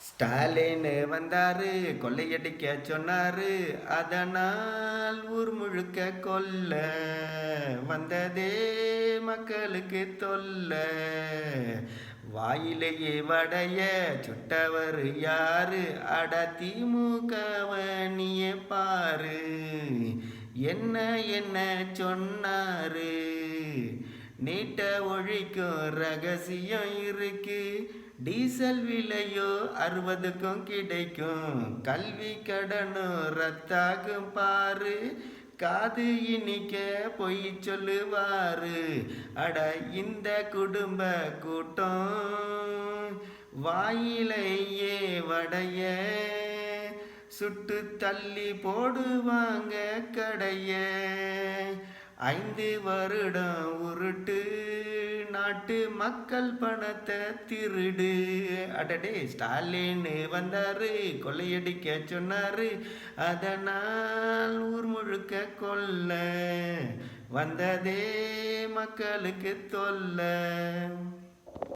ஸ்டாலின் வந்தாரு, கொள்ளையடிக்க சொன்னாரு, அதனால் ஊர் முழுக்க கொல்ல வந்ததே மக்களுக்கு தொல்ல. வாயிலேயே வடைய சுட்டவர் யாரு? அட திமுகவ நீயே பாரு. என்ன என்ன சொன்னாரு? நீட்ட ஒழிக்கும் ரகசியம் இருக்கு. டீசல் விலையோ 60க்கும் கிடைக்கும். கல்வி கடனும் ரத்தாகும் பாரு. காது இனிக்க பொய் சொல்லுவாரு. அட இந்த குடும்ப கூட்டம் வாயிலையே வடைய சுட்டு தள்ளி போடுவாங்க கடைய. 5 வருடம் உருட்டு நாட்டு மக்கள் பணத்தை திருடு. அடடே, ஸ்டாலின் வந்தாரு, கொள்ளையடிக்க சொன்னாரு, அதனால் ஊர் முழுக்க கொல்ல வந்ததே மக்களுக்கு தொல்ல.